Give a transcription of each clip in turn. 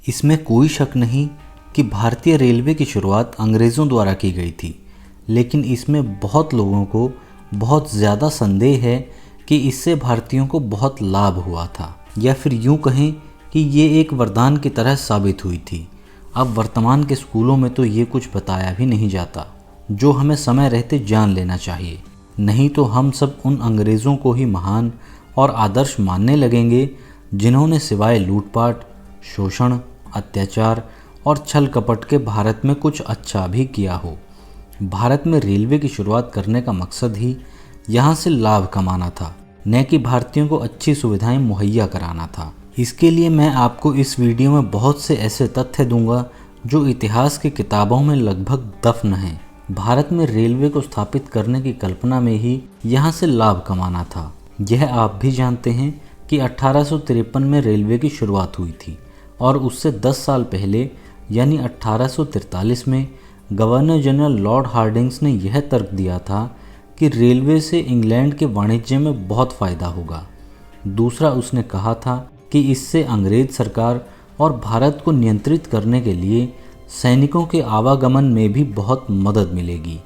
इसमें कोई शक नहीं कि भारतीय रेलवे की शुरुआत अंग्रेज़ों द्वारा की गई थी, लेकिन इसमें बहुत लोगों को बहुत ज़्यादा संदेह है कि इससे भारतीयों को बहुत लाभ हुआ था, या फिर यूँ कहें कि ये एक वरदान की तरह साबित हुई थी। अब वर्तमान के स्कूलों में तो ये कुछ बताया भी नहीं जाता, जो हमें समय रहते जान लेना चाहिए, नहीं तो हम सब उन अंग्रेज़ों को ही महान और आदर्श मानने लगेंगे जिन्होंने सिवाय लूटपाट, शोषण, अत्याचार और छल कपट के भारत में कुछ अच्छा भी किया हो। भारत में रेलवे की शुरुआत करने का मकसद ही यहाँ से लाभ कमाना था, न कि भारतीयों को अच्छी सुविधाएं मुहैया कराना था। इसके लिए मैं आपको इस वीडियो में बहुत से ऐसे तथ्य दूंगा जो इतिहास की किताबों में लगभग दफन हैं। भारत में रेलवे को स्थापित करने की कल्पना में ही यहाँ से लाभ कमाना था। यह आप भी जानते हैं कि 1853 में रेलवे की शुरुआत हुई थी और उससे 10 साल पहले यानी 1843 में गवर्नर जनरल लॉर्ड हार्डिंग्स ने यह तर्क दिया था कि रेलवे से इंग्लैंड के वाणिज्य में बहुत फ़ायदा होगा। दूसरा, उसने कहा था कि इससे अंग्रेज सरकार और भारत को नियंत्रित करने के लिए सैनिकों के आवागमन में भी बहुत मदद मिलेगी।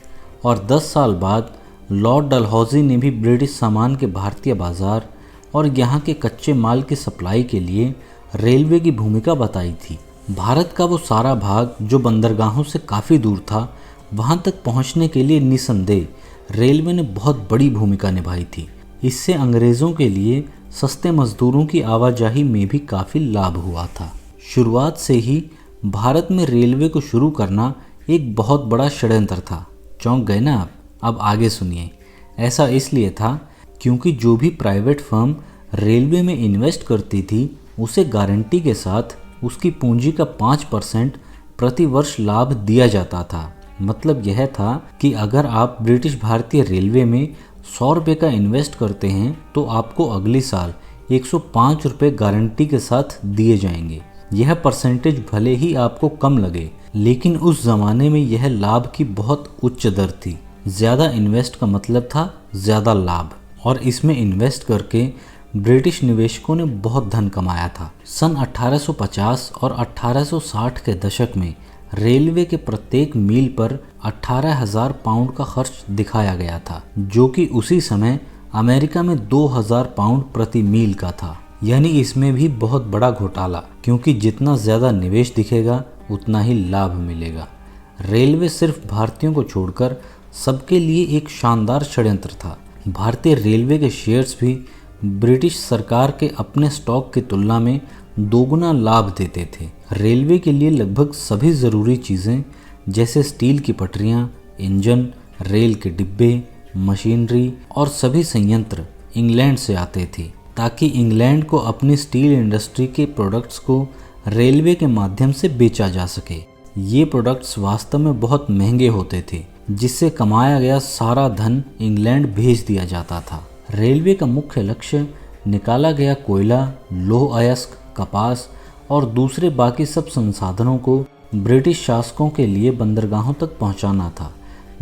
और 10 साल बाद लॉर्ड डलहौजी ने भी ब्रिटिश सामान के भारतीय बाज़ार और यहाँ के कच्चे माल की सप्लाई के लिए रेलवे की भूमिका बताई थी। भारत का वो सारा भाग जो बंदरगाहों से काफ़ी दूर था, वहाँ तक पहुँचने के लिए निसंदेह रेलवे ने बहुत बड़ी भूमिका निभाई थी। इससे अंग्रेज़ों के लिए सस्ते मजदूरों की आवाजाही में भी काफ़ी लाभ हुआ था। शुरुआत से ही भारत में रेलवे को शुरू करना एक बहुत बड़ा षड्यंत्र था। चौंक गए ना आप? अब आगे सुनिए। ऐसा इसलिए था क्योंकि जो भी प्राइवेट फर्म रेलवे में इन्वेस्ट करती थी, उसे गारंटी के साथ उसकी पूंजी का 5% प्रति वर्ष लाभ दिया जाता था। मतलब यह था कि अगर आप ब्रिटिश भारतीय रेलवे में 100 रुपये का इन्वेस्ट करते हैं तो आपको अगले साल 105 रुपये गारंटी के साथ दिए जाएंगे। यह परसेंटेज भले ही आपको कम लगे, लेकिन उस ज़माने में यह लाभ की बहुत उच्च दर थी। ज़्यादा इन्वेस्ट का मतलब था ज़्यादा लाभ, और इसमें इन्वेस्ट करके ब्रिटिश निवेशकों ने बहुत धन कमाया था। सन 1850 और 1860 के दशक में रेलवे के प्रत्येक मील पर 18,000 पाउंड का खर्च दिखाया गया था, जो कि उसी समय अमेरिका में 2,000 पाउंड प्रति मील का था। यानी इसमें भी बहुत बड़ा घोटाला, क्योंकि जितना ज़्यादा निवेश दिखेगा उतना ही लाभ मिलेगा। रेलवे सिर्फ भारतीयों को छोड़कर सबके लिए एक शानदार षड्यंत्र था। भारतीय रेलवे के शेयर्स भी ब्रिटिश सरकार के अपने स्टॉक की तुलना में दोगुना लाभ देते थे। रेलवे के लिए लगभग सभी ज़रूरी चीज़ें जैसे स्टील की पटरियाँ, इंजन, रेल के डिब्बे, मशीनरी और सभी संयंत्र इंग्लैंड से आते थे, ताकि इंग्लैंड को अपनी स्टील इंडस्ट्री के प्रोडक्ट्स को रेलवे के माध्यम से बेचा जा सके। ये प्रोडक्ट्स वास्तव में बहुत महंगे होते थे, जिससे कमाया गया सारा धन इंग्लैंड भेज दिया जाता था। रेलवे का मुख्य लक्ष्य निकाला गया कोयला, लौह अयस्क, कपास और दूसरे बाकी सब संसाधनों को ब्रिटिश शासकों के लिए बंदरगाहों तक पहुंचाना था,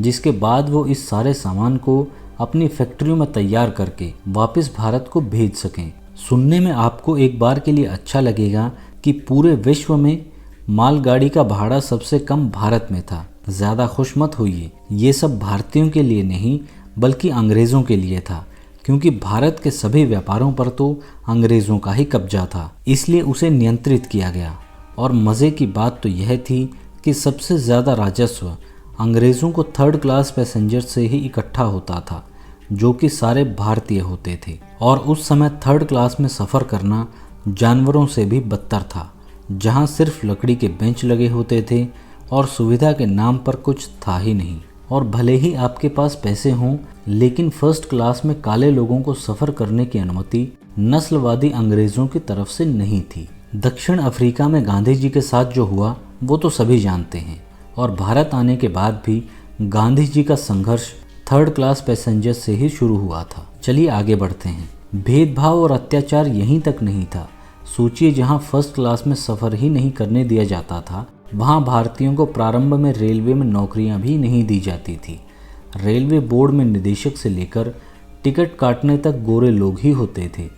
जिसके बाद वो इस सारे सामान को अपनी फैक्ट्रियों में तैयार करके वापस भारत को भेज सकें। सुनने में आपको एक बार के लिए अच्छा लगेगा कि पूरे विश्व में मालगाड़ी का भाड़ा सबसे कम भारत में था। ज़्यादा खुश मत होइए, ये सब भारतीयों के लिए नहीं बल्कि अंग्रेज़ों के लिए था, क्योंकि भारत के सभी व्यापारों पर तो अंग्रेज़ों का ही कब्जा था, इसलिए उसे नियंत्रित किया गया। और मज़े की बात तो यह थी कि सबसे ज़्यादा राजस्व अंग्रेज़ों को 3rd क्लास पैसेंजर से ही इकट्ठा होता था, जो कि सारे भारतीय होते थे। और उस समय 3rd क्लास में सफ़र करना जानवरों से भी बदतर था, जहाँ सिर्फ लकड़ी के बेंच लगे होते थे और सुविधा के नाम पर कुछ था ही नहीं। और भले ही आपके पास पैसे हों, लेकिन 1st क्लास में काले लोगों को सफ़र करने की अनुमति नस्लवादी अंग्रेज़ों की तरफ से नहीं थी। दक्षिण अफ्रीका में गांधी जी के साथ जो हुआ वो तो सभी जानते हैं, और भारत आने के बाद भी गांधी जी का संघर्ष 3rd क्लास पैसेंजर से ही शुरू हुआ था। चलिए आगे बढ़ते हैं। भेदभाव और अत्याचार यहीं तक नहीं था। सोचिए, जहां 1st क्लास में सफ़र ही नहीं करने दिया जाता था, वहां भारतीयों को प्रारंभ में रेलवे में नौकरियां भी नहीं दी जाती थी। रेलवे बोर्ड में निदेशक से लेकर टिकट काटने तक गोरे लोग ही होते थे,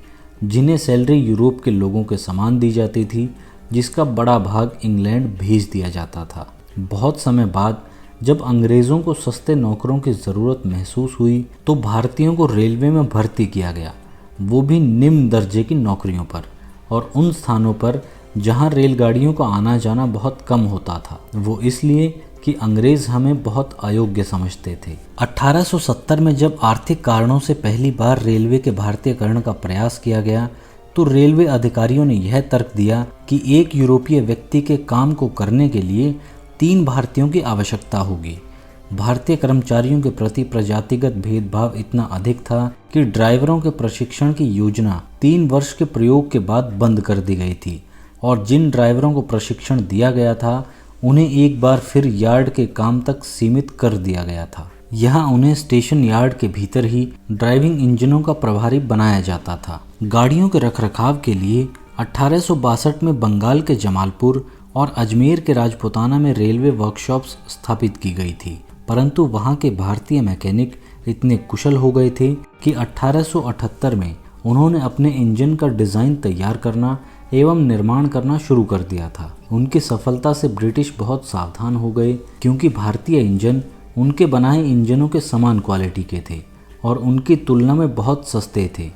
जिन्हें सैलरी यूरोप के लोगों के समान दी जाती थी, जिसका बड़ा भाग इंग्लैंड भेज दिया जाता था। बहुत समय बाद जब अंग्रेज़ों को सस्ते नौकरों की ज़रूरत महसूस हुई तो भारतीयों को रेलवे में भर्ती किया गया, वो भी निम्न दर्जे की नौकरियों पर, और उन स्थानों पर जहां रेलगाड़ियों का आना जाना बहुत कम होता था। वो इसलिए कि अंग्रेज़ हमें बहुत अयोग्य समझते थे। 1870 में जब आर्थिक कारणों से पहली बार रेलवे के भारतीयकरण का प्रयास किया गया तो रेलवे अधिकारियों ने यह तर्क दिया कि एक यूरोपीय व्यक्ति के काम को करने के लिए 3 भारतीयों की आवश्यकता होगी। भारतीय कर्मचारियों के प्रति प्रजातिगत भेदभाव इतना अधिक था कि ड्राइवरों के प्रशिक्षण की योजना 3 वर्ष के प्रयोग के बाद बंद कर दी गई थी, और जिन ड्राइवरों को प्रशिक्षण दिया गया था उन्हें एक बार फिर यार्ड के काम तक सीमित कर दिया गया था। यहाँ उन्हें स्टेशन यार्ड के भीतर ही ड्राइविंग इंजनों का प्रभारी बनाया जाता था। गाड़ियों के रखरखाव के लिए 1862 में बंगाल के जमालपुर और अजमेर के राजपुताना में रेलवे वर्कशॉप्स स्थापित की गई थी, परंतु वहाँ के भारतीय मैकेनिक इतने कुशल हो गए थे कि 1878 में उन्होंने अपने इंजन का डिज़ाइन तैयार करना एवं निर्माण करना शुरू कर दिया था। उनकी सफलता से ब्रिटिश बहुत सावधान हो गए, क्योंकि भारतीय इंजन उनके बनाए इंजनों के समान क्वालिटी के थे और उनकी तुलना में बहुत सस्ते थे।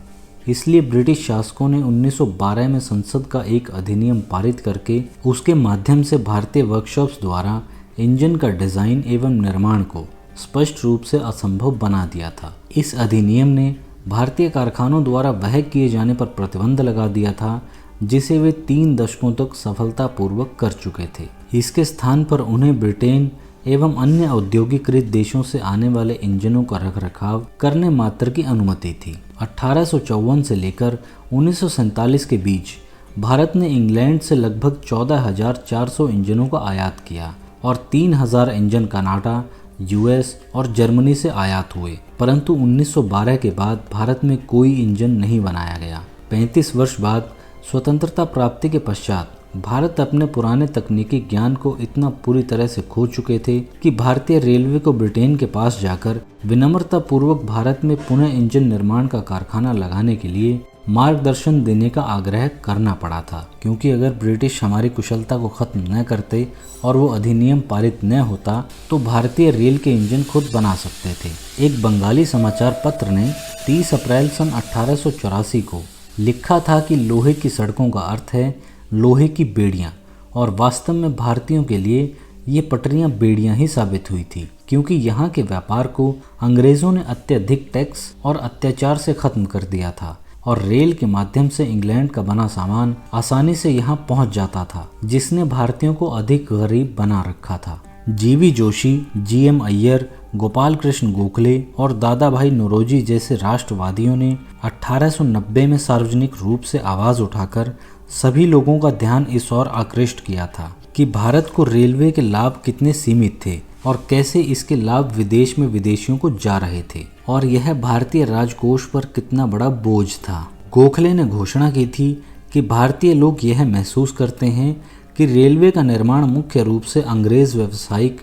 इसलिए ब्रिटिश शासकों ने 1912 में संसद का एक अधिनियम पारित करके उसके माध्यम से भारतीय वर्कशॉप्स द्वारा इंजन का डिज़ाइन एवं निर्माण को स्पष्ट रूप से असंभव बना दिया था। इस अधिनियम ने भारतीय कारखानों द्वारा वह किए जाने पर प्रतिबंध लगा दिया था जिसे वे 3 दशकों तक सफलतापूर्वक कर चुके थे। इसके स्थान पर उन्हें ब्रिटेन एवं अन्य औद्योगिकृत देशों से आने वाले इंजनों का रखरखाव करने मात्र की अनुमति थी। 1854 से लेकर 1947 के बीच भारत ने इंग्लैंड से लगभग 14,400 इंजनों का आयात किया और 3,000 इंजन कनाडा, यूएस और जर्मनी से आयात हुए, परंतु 1912 के बाद भारत में कोई इंजन नहीं बनाया गया। 35 वर्ष बाद स्वतंत्रता प्राप्ति के पश्चात भारत अपने पुराने तकनीकी ज्ञान को इतना पूरी तरह से खो चुके थे कि भारतीय रेलवे को ब्रिटेन के पास जाकर विनम्रतापूर्वक भारत में पुनः इंजन निर्माण का कारखाना लगाने के लिए मार्गदर्शन देने का आग्रह करना पड़ा था, क्योंकि अगर ब्रिटिश हमारी कुशलता को खत्म न करते और वो अधिनियम पारित न होता तो भारतीय रेल के इंजन खुद बना सकते थे। एक बंगाली समाचार पत्र ने 30 अप्रैल सन 1884 को लिखा था कि लोहे की सड़कों का अर्थ है लोहे की बेड़ियाँ, और वास्तव में भारतीयों के लिए ये पटरियाँ बेड़ियाँ ही साबित हुई थी, क्योंकि यहाँ के व्यापार को अंग्रेज़ों ने अत्यधिक टैक्स और अत्याचार से ख़त्म कर दिया था और रेल के माध्यम से इंग्लैंड का बना सामान आसानी से यहाँ पहुँच जाता था, जिसने भारतीयों को अधिक गरीब बना रखा था। जीवी जोशी, जीएम अय्यर, गोपाल कृष्ण गोखले और दादा भाई नौरोजी जैसे राष्ट्रवादियों ने 1890 में सार्वजनिक रूप से आवाज़ उठाकर सभी लोगों का ध्यान इस ओर आकृष्ट किया था कि भारत को रेलवे के लाभ कितने सीमित थे और कैसे इसके लाभ विदेश में विदेशियों को जा रहे थे और यह भारतीय राजकोष पर कितना बड़ा बोझ था। गोखले ने घोषणा की थी कि भारतीय लोग यह महसूस करते हैं कि रेलवे का निर्माण मुख्य रूप से अंग्रेज व्यावसायिक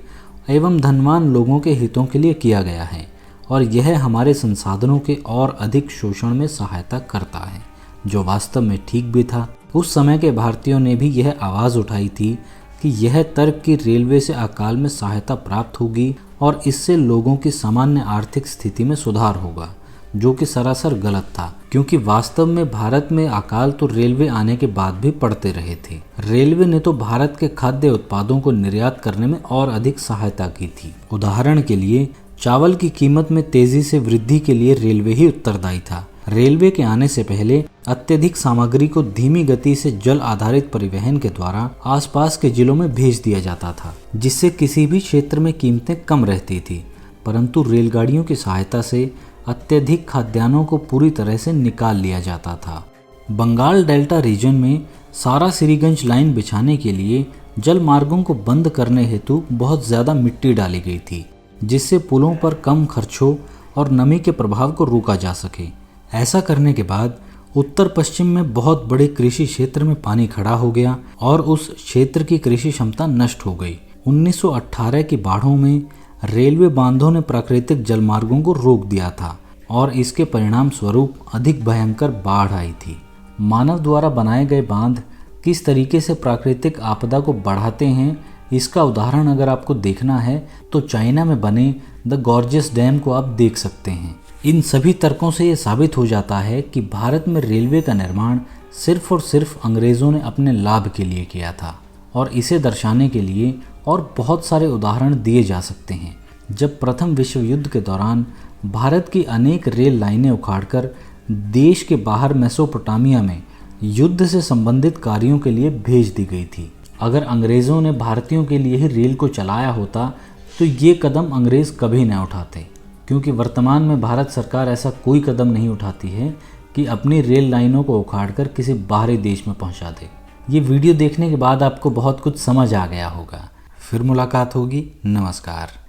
एवं धनवान लोगों के हितों के लिए किया गया है और यह हमारे संसाधनों के और अधिक शोषण में सहायता करता है, जो वास्तव में ठीक भी था। उस समय के भारतीयों ने भी यह आवाज़ उठाई थी कि यह तर्क कि रेलवे से अकाल में सहायता प्राप्त होगी और इससे लोगों की सामान्य आर्थिक स्थिति में सुधार होगा, जो कि सरासर गलत था, क्योंकि वास्तव में भारत में अकाल तो रेलवे आने के बाद भी पड़ते रहे थे। रेलवे ने तो भारत के खाद्य उत्पादों को निर्यात करने में और अधिक सहायता की थी। उदाहरण के लिए चावल की कीमत में तेजी से वृद्धि के लिए रेलवे ही उत्तरदायी था। रेलवे के आने से पहले अत्यधिक सामग्री को धीमी गति से जल आधारित परिवहन के द्वारा आसपास के जिलों में भेज दिया जाता था, जिससे किसी भी क्षेत्र में कीमतें कम रहती थी, परंतु रेलगाड़ियों की सहायता से अत्यधिक खाद्यान्नों को पूरी तरह से निकाल लिया जाता था। बंगाल डेल्टा रीजन में सारा सिरीगंज लाइन बिछाने के लिए जल मार्गों को बंद करने हेतु बहुत ज़्यादा मिट्टी डाली गई थी, जिससे पुलों पर कम खर्चों और नमी के प्रभाव को रोका जा सके। ऐसा करने के बाद उत्तर पश्चिम में बहुत बड़े कृषि क्षेत्र में पानी खड़ा हो गया और उस क्षेत्र की कृषि क्षमता नष्ट हो गई। 1918 की बाढ़ों में रेलवे बांधों ने प्राकृतिक जलमार्गों को रोक दिया था और इसके परिणाम स्वरूप अधिक भयंकर बाढ़ आई थी। मानव द्वारा बनाए गए बांध किस तरीके से प्राकृतिक आपदा को बढ़ाते हैं, इसका उदाहरण अगर आपको देखना है तो चाइना में बने द गॉर्जियस डैम को आप देख सकते हैं। इन सभी तर्कों से ये साबित हो जाता है कि भारत में रेलवे का निर्माण सिर्फ और सिर्फ अंग्रेज़ों ने अपने लाभ के लिए किया था, और इसे दर्शाने के लिए और बहुत सारे उदाहरण दिए जा सकते हैं। जब प्रथम विश्व युद्ध के दौरान भारत की अनेक रेल लाइनें उखाड़कर देश के बाहर मेसोपोटामिया में युद्ध से संबंधित कार्यों के लिए भेज दी गई थी। अगर अंग्रेज़ों ने भारतीयों के लिए ही रेल को चलाया होता तो ये कदम अंग्रेज़ कभी न उठाते, क्योंकि वर्तमान में भारत सरकार ऐसा कोई कदम नहीं उठाती है कि अपनी रेल लाइनों को उखाड़कर किसी बाहरी देश में पहुंचा दे। ये वीडियो देखने के बाद आपको बहुत कुछ समझ आ गया होगा। फिर मुलाकात होगी। नमस्कार।